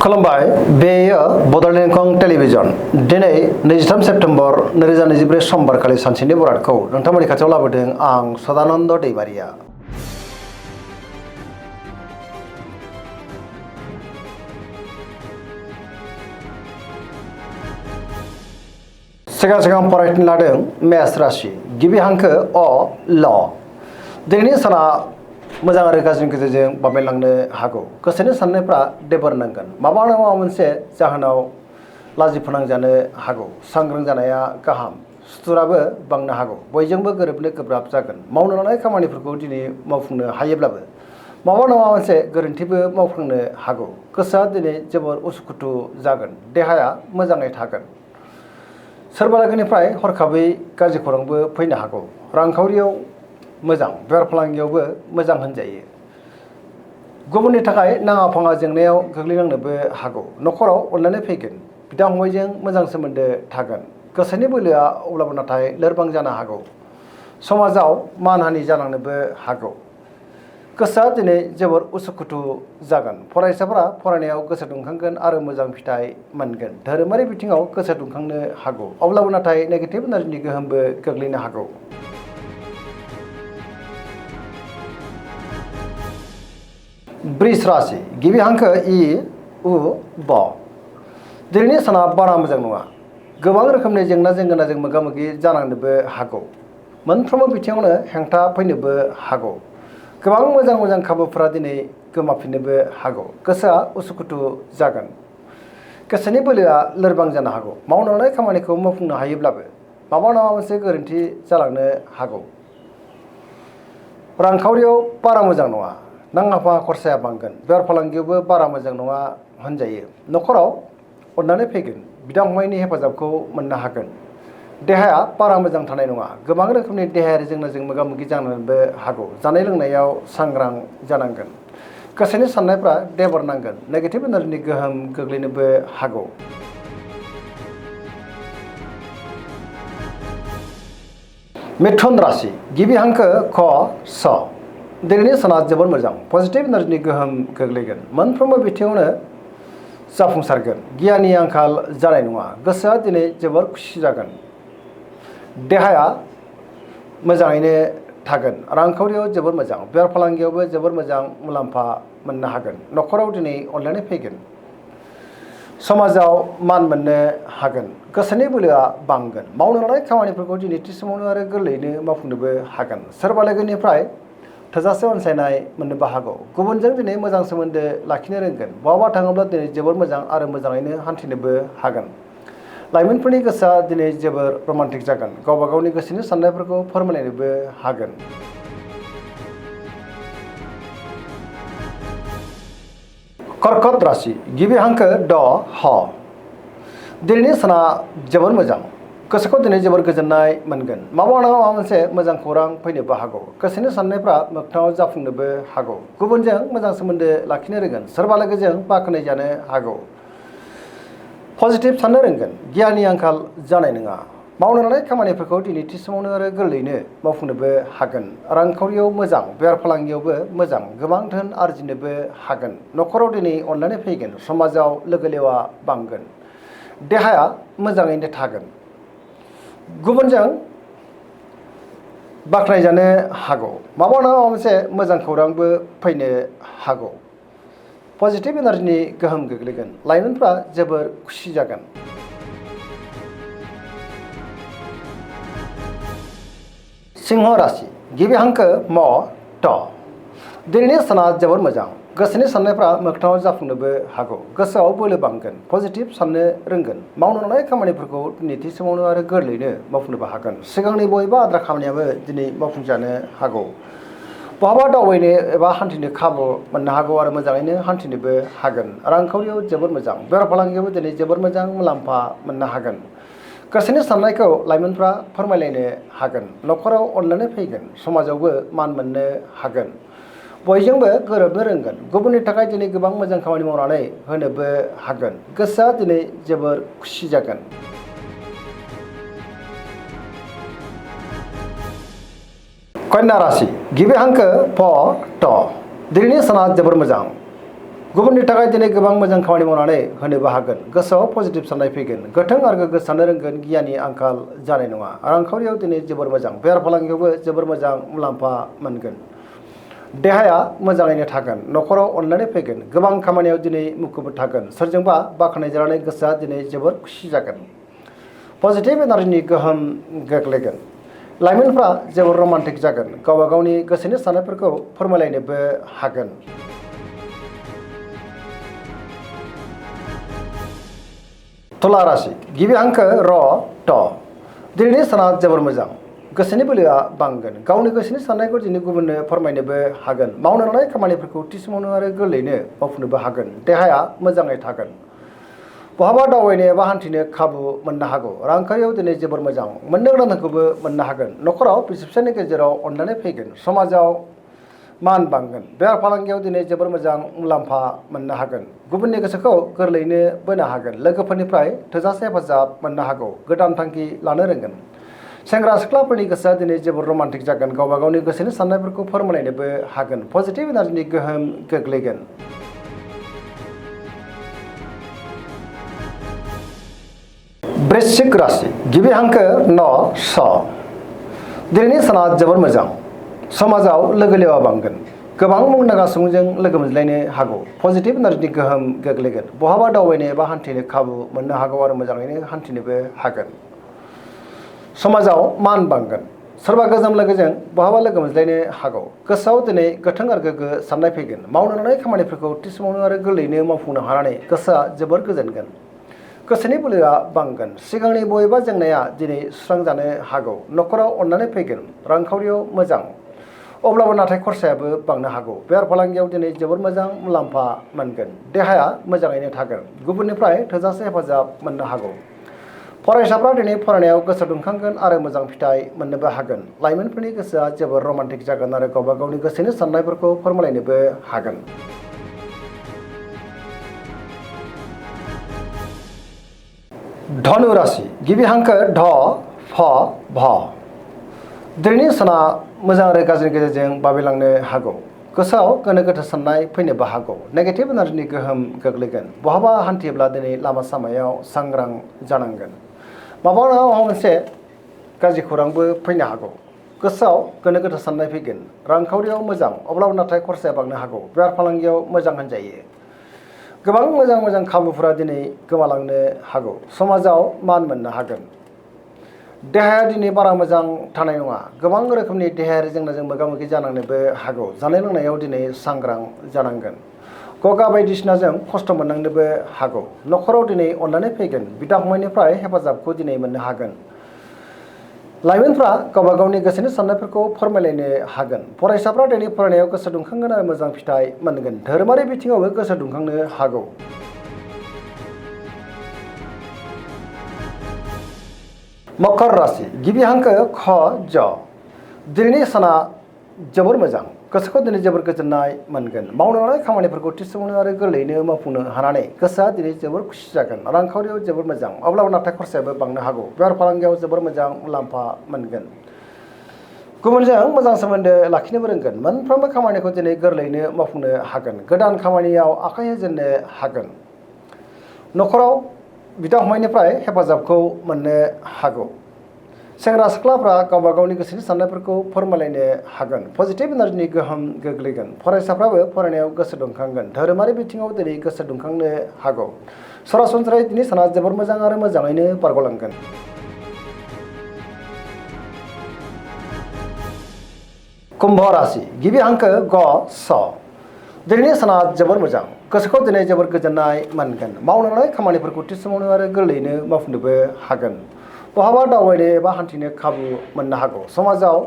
खुलुमबाय बेयो बड'लेण्ड इंखं टेलिभिजन दिनै 23 सेप्तेम्बर 2024 समबारखालि सानसेनि बरादखौ नोंथांमोननि खाथियाव लाबोदों आं सदानन्द दैमारिया। सिगां फरायनो लादों मेष राशि गिबि हांखो अ ल। दिनैनि साना मोजां आरो गाज्रिनि गेजेरजों बाबेनलांनो हागौ। गोसोनि साननायफ्रा देबोर नांगोन। माबा नङा माबा मोनसे जाहोनाव लाजि फोनांजानो हागौ। सांग्रां जानाया गाहाम। सुथुराबो बांनो हागौ। बयजोंबो गोरोबनो गोब्राब जागोन। मावनो लानाय खामानिफोरखौ दिनै मावफुंनो हायोब्लाबो माबा नङा मोनसे गोरोन्थिबो मावफुंनो हागौ। गोसोआ दिनै जोबोर उसुखुथु जागोन। देहाया मोजाङै थागोन। सोरबा लोगोनिफ्राय हरखाबै गाज्रि खौरांबो फैनो हागौ। रांखावरियाव मोजां, बेफार फालांगियावबो मोजां होनजायो। गुबुननि थाखाय नाङा फाङा जेंनायाव गोग्लैनांनोबो हागौ। न'खराव अनलायनाय फैगोन। बिदा फंबायजों मोजां सोमोन्दो थागोन। गोसोनि बोलोआ अब्लाबो नाथाय लोरबां जानो हागौ। समाजाव मानहानि जालांनोबो हागौ। गोसोआ दिनै जोबोर उसुखुथु जागोन। फरायसाफोरा फरायनायाव गोसो दुंखांगोन आरो मोजां फिथाइ मोनगोन। धोरोमारि बिथिङाव गोसो दुंखांनो हागौ। अब्लाबो नाथाय नेगेटिभ एनार्जिनि गोहोमबो गोग्लैनो हागौ। वृष राशि गिबि हांखो इ उ ब। दिनैनि साना बारा मोजां नङा। गोबां रोखोमनि जेंना जेंगोनाजों मोगा मोगि जानांनोबो हागौ। मोनफ्रोमबो बिथिङावनो हेंथा फैनोबो हागौ। गोबां मोजां खाबुफोरा दिनै गोमाफिननोबो हागौ। गोसोआ उसुखुथु जागोन। गोसोनि बोलोआ लोरबां जानो हागौ। मावनो लानाय खामानिखौ मावफुंनो हायोब्लाबो माबा नङा मोनसे गोरोन्थि जालांनो हागौ। रांखावरियाव बारा मोजां नङा। नाङा फाङा खरसाया बांगोन। बेफार फालांगियावबो बारा मोजां नङा होनजायो। न'खराव अननानै फैगोन। बिदा फंबायनि हेफाजाबखौ मोननो हागोन। देहाया बारा मोजां थानाय नङा। गोबां रोखोमनि देहायारि जेंनाजों मोगा मोगि जानोबो हागौ। जानाय लोंनायाव सांग्रां जानांगोन। गोसोनि साननायफ्रा देबर नांगोन। नेगेटिभ एनार्जिनि गोहोम गोग्लैनोबो हागौ। मिथुन राशि गिबि हांखो ख स। दिनैनि साना जोबोर मोजां। पजिटिभ एनार्जिनि गोहोम गोग्लैगोन। मोनफ्रोमबो बिथिङावनो जाफुंसारगोन। गियाननि आंखाल जानाय नङा। गोसोआ दिनै जोबोर खुसि जागोन। देहाया मोजाङैनो थागोन। रांखावरियाव जोबोर मोजां। बेफार फालांगियावबो जोबोर मोजां मुलाम्फा मोननो हागोन। न'खराव दिनै अनलायनाय फैगोन। समाजाव मान मोननो हागोन। गोसोनि बोलोआ बांगोन। मावनो लानाय खामानिफोरखौ दिनै थि समावनो आरो गोरलैयैनो मावफुंनोबो हागोन। सोरबा लोगोनिफ्राय थोजासे अनसायनाय मोननोबो हागौ। गुबुनजों दिनै मोजां सोमोन्दो लाखिनो रोंगोन। बहाबा थाङोब्ला दिनै जोबोर मोजां आरो मोजाङैनो हान्थिनोबो हागोन। लाइमोनफोरनि गोसोआ दिनै जोबोर रमान्टिक जागोन। गावबा गावनि गोसोनि साननायफोरखौ फोरमायलायनोबो हागोन। कर्कट राशि गिबि हांखो ड ह। दिनैनि साना जोबोर मोजां। गोसोखौ दिनै जोबोर गोजोननाय मोनगोन। माबा नङा माबा मोनसे मोजां खौरां फैनोबो हागौ। गोसोनि साननायफ्रा मोगथाङाव जाफुंनोबो हागौ। गुबुनजों मोजां सोमोन्दो लाखिनो रोंगोन। सोरबा लोगोजों बाख्नाय जानो हागौ। पजिटिभ साननो रोंगोन। गियाननि आंखाल जानाय नङा। मावनो लानाय खामानिफोरखौ दिनै थि समावनो आरो गोरलैयैनो मावफुंनोबो हागोन। रांखावरियाव मोजां। बेफार फालांगियावबो मोजां। गोबां धोन आरजिनोबो हागोन। न'खराव दिनै अनलायनाय फैगोन। समाजाव लोगो लेवा बांगोन। देहाया मोजाङैनो थागोन। गुबुनजों बाख्नायजानो हागौ। माबा नङा माबा मोनसे मोजां खौरांबो फैनो हागौ। पजिटिभ एनार्जिनि गोहोम गोग्लैगोन। लाइमोनफ्रा जोबोर खुसि जागोन। सिंह राशि गिबि हांखो म ट। दिनैनि साना जोबोर मोजां। गोसोनि साननायफ्रा मोगथाङाव जाफुंनोबो हागौ। गोसोआव बोलो बांगोन। पजिटिभ साननो रोंगोन। मावनो लानाय खामानिफोरखौ दिनै थि समावनो आरो गोरलैयैनो मावफुंनोबो हागोन। सिगांनि बबेबा आद्रा खामानियाबो दिनै मावफुंजानो हागौ। बहाबा दावबायनो एबा हान्थिनो खाबु मोननो हागौ आरो मोजाङैनो हान्थिनोबो हागोन। रांखावरियाव जोबोर मोजां। बेफार फालांगियावबो दिनै जोबोर मोजां मुलाम्फा मोननो हागोन। गोसोनि साननायखौ लाइमोनफ्रा फोरमायलायनो हागोन। न'खराव अनलायनाय फैगोन। समाजावबो मान मोननो हागोन। बयजोंबो गोरोबनो रोंगोन। गुबुननि थाखाय दिनै गोबां मोजां खामानि मावनानै होनोबो हागोन। गोसोआ दिनै जोबोर खुसि जागोन। कन्या राशि गिबि हांखो फ ट। दिनैनि साना जोबोर मोजां। गुबुननि थाखाय दिनै गोबां मोजां खामानि मावनानै होनोबो हागोन गोसोआव पजिटिभ साननाय फैगोन गोथों आरो गोग्गो साननो रोंगोन गियाननि आंखाल जानाय नङा रांखावरियाव दिनै जोबोर मोजां बेफार फालांगियावबो जोबोर मोजां मुलाम्फा मोनगोन देहाया मोजाङैनो थागोन न'खराव अनलायनाय फैगोन गोबां खामानियाव दिनै मुखुब थागोन सोरजोंबा बाख्नायजानानै गोसोआ दिनै जोबोर खुसि जागोन पजिटिभ एनार्जिनि गोहोम गोग्लैगोन लाइमोनफ्रा जोबोर रमान्टिक जागोन गावबा गावनि गोसोनि साननायफोरखौ फोरमायलायनोबो हागोन तुला राशि गिबि हांखो र ट दिनैनि साना जोबोर मोजां गोसोनि बोलोआ बांगोन गावनि गोसोनि साननायखौ दिनै गुबुननो फोरमायनोबो हागोन मावनो लानाय खामानिफोरखौ थि समावनो आरो गोरलैयैनो मावफुंनोबो हागोन देहाया मोजाङै थागोन बहाबा दावबायनो एबा हान्थिनो खाबु मोननो हागौ रांखान्थियाव दिनै जोबोर मोजां मोननो गोनांखौबो मोननो हागोन न'खराव बिसि फिसायनि गेजेराव अनलायनाय फैगोन समाजाव मान बांगोन बेफार फालांगियाव दिनै जोबोर मोजां मुलाम्फा मोननो हागोन गुबुननि गोसोखौ गोरलैयैनो बोनो हागोन लोगोफोरनिफ्राय थोजासे हेफाजाब मोननो हागौ गोदान थांखि लानो रोंगोन सेंग्रा सिख्लाफोरनि गोसोआ दिनै जोबोर रमान्टिक जागोन गावबा गावनि गोसोनि साननायफोरखौ फोरमायलायनोबो हागोन पजिटिभ एनार्जिनि गोहोम गोग्लैगोन वृश्चिक राशि गिबि हांखो न स दिनैनि साना जोबोर मोजां समाजाव लोगो लेवा बांगोन गोबां मुंदांखा सुबुंजों लोगो मोनज्लायनो हागौ पजिटिभ एनार्जिनि गोहोम गोग्लैगोन बहाबा दावबायनो एबा हान्थिनो खाबु मोननो हागौ आरो मोजाङैनो हान्थिनोबो हागोन समाजाव मान बांगोन सोरबा गोजाम लोगोजों बहाबा लोगो मोनज्लायनो हागौ गोसोआव दिनै गोथों आरो गोग्गो साननाय फैगोन मावनो लानाय खामानिफोरखौ थि समावनो आरो गोरलैयैनो मावफुंनो हानानै गोसोआ जोबोर गोजोनगोन गोसोनि बोलोआ बांगोन सिगांनि बबेबा जेंनाया दिनै सुस्रांजानो हागौ न'खराव अननानै फैगोन रांखावरियाव मोजां अब्लाबो नाथाय खरसायाबो बांनो हागौ बेफार फालांगियाव दिनै जोबोर मोजां मुलाम्फा मोनगोन देहाया मोजाङैनो थागोन गुबुननिफ्राय थोजासे हेफाजाब मोननो हागौ फरायसाफ्रा दिनै फरायनायाव गोसो दुंखांगोन आरो मोजां फिथाइ मोननोबो हागोन लाइमोनफोरनि गोसोआ जोबोर रमान्टिक जागोन आरो गावबा गावनि गोसोनि साननायफोरखौ फोरमायलायनोबो हागोन धनु राशि गिबि हांखो ढ फ भ दिनैनि साना मोजां आरो गाज्रिनि गेजेरजों बाबेलांनो हागौ गोसोआव गोनो गोथो साननाय फैनोबो हागौ नेगेटिभ एनार्जिनि गोहोम गोग्लैगोन बहाबा हान्थियोब्ला दिनै लामा सामायाव सांग्रां जानांगोन माबा नङा माबा मोनसे गाज्रि खौरांबो फैनो हागौ गोसोआव गोनो गोथो साननाय फैगोन रांखावरियाव मोजां अब्लाबो नाथाय खरसाया बांनो हागौ बेफार फालांगियाव मोजां होनजायो गोबां मोजां खाबुफोरा दिनै गोमालांनो हागौ समाजाव मान मोननो हागोन देहाया दिनै बारा मोजां थानाय नङा गोबां रोखोमनि देहायारि जेंनाजों मोगा मोगि जानांनोबो हागौ जानाय लोंनायाव दिनै सांग्रां जानांगोन गगा बायदिसिनाजों खस्थ' मोननांनोबो हागौ न'खराव दिनै अननानै फैगोन बिदा फंबायनिफ्राय हेफाजाबखौ दिनै मोननो हागोन लाइमोनफ्रा गावबा गावनि गोसोनि साननायफोरखौ फोरमायलायनो हागोन फरायसाफ्रा दिनै फरायनायाव गोसो दुंखांगोन आरो मोजां फिथाइ मोनगोन धोरोमारि बिथिङावबो गोसो दुंखांनो हागौ मकर राशि गिबि हांखो ख ज दिनैनि साना जोबोर मोजां गोसोखौ दिनै जोबोर गोजोननाय मोनगोन मावनो लानाय खामानिफोरखौ थि समावनो आरो गोरलैयैनो मावफुंनो हानानै गोसोआ दिनै जोबोर खुसि जागोन रांखावरियाव जोबोर मोजां अब्लाबो नाथाय खरसायाबो बांनो हागौ बेफार फालांगियाव जोबोर मोजां मुलाम्फा मोनगोन गुबुनजों मोजां सोमोन्दो लाखिनोबो रोंगोन मोनफ्रोमबो खामानिखौ दिनै गोरलैयैनो मावफुंनो हागोन गोदान खामानियाव आखाइ होजेननो हागोन न'खराव बिदा फंबायनिफ्राय हेफाजाबखौ मोननो हागौ सेंग्रा सिख्लाफ्रा गावबा गावनि गोसोनि साननायफोरखौ फोरमायलायनो हागोन पजिटिभ एनार्जिनि गोहोम गोग्लैगोन फरायसाफ्राबो फरायनायाव गोसो दुंखांगोन धोरोमारि बिथिङाव दिनै गोसो दुंखांनो हागौ सरासनस्रायै दिनै साना जोबोर मोजां आरो मोजाङैनो बारग'लांगोन कुम्भ राशि गिबि हांखो ग स दिनैनि साना जोबोर मोजां गोसोखौ दिनै जोबोर गोजोननाय मोनगोन मावनो लानाय खामानिफोरखौ थि समावनो आरो गोरलैयैनो मावफुंनोबो हागोन बहाबा दावबायनो एबा हान्थिनो खाबु मोननो हागौ समाजाव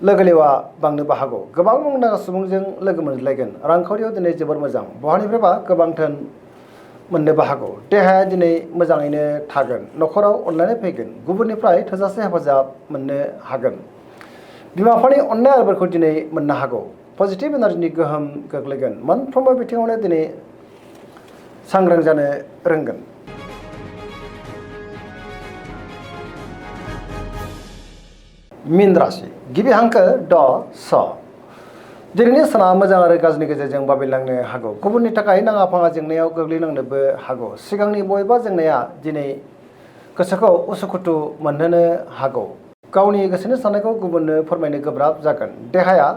लोगो लेवा बांनोबो हागौ गोबां मुंदांखा सुबुंजों लोगो मोनज्लायगोन रांखावरियाव दिनै जोबोर मोजां बहानिफ्रायबा गोबां धोन मोननोबो हागौ देहाया दिनै मोजाङैनो थागोन न'खराव अनलायनाय फैगोन गुबुननिफ्राय थोजासे हेफाजाब मोननो हागोन बिमा बिफानि अननाय आरो बोरखौ दिनै मोननो हागौ पजिटिभ एनार्जिनि गोहोम गोग्लैगोन मोनफ्रोमबो बिथिङावनो दिनै सांग्रां जानो रोंगोन मीन राशि गिबि हांखो ड स दिनैनि साना मोजां आरो गाज्रिनि गेजेरजों बाबेनलांनो हागौ। गुबुननि थाखाय नाङा फाङा जेंनायाव गोग्लैनांनोबो हागौ। सिगांनि बबेबा जेंनाया दिनै गोसोखौ उसुखुथु मोनहोनो हागौ। गावनि गोसोनि साननायखौ गुबुननो फोरमायनो गोब्राब जागोन। देहाया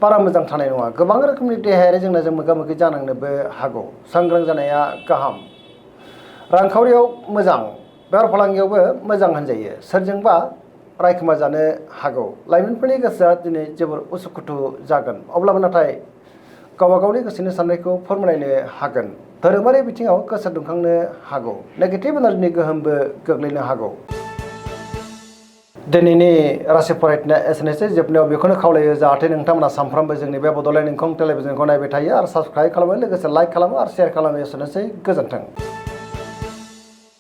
बारा मोजां थानाय नङा। गोबां रोखोमनि देहायारि जेंनाजों मोगा मोगि जानांनोबो हागौ। सांग्रां जानाया गाहाम। रांखावरियाव मोजां, बेफार फालांगियावबो मोजां होनजायो। सोरजोंबा रायखोमा जानो हागौ। लाइमोनफोरनि गोसोआ दिनै जोबोर उसुखुथु जागोन। अब्लाबो नाथाय गावबा गावनि गोसोनि साननायखौ फोरमायनो हागोन। धोरोमारि बिथिङाव गोसो दुंखांनो हागौ। नेगेटिभ एनार्जिनि गोहोमबो गोग्लैनो हागौ। दिनैनि राशि फरायथिनाया एसेनोसै। जोबनायाव बेखौनो खावलायो जाहाथे नोंथांमोना सानफ्रोमबो जोंनि बे बड'लेण्ड इंखं टेलिभिजनखौ नायबाय थायो आरो साबस्क्राइब खालामो, लोगोसे लाइक खालामो आरो शेयार खालामो। एसेनोसै, गोजोन्थों।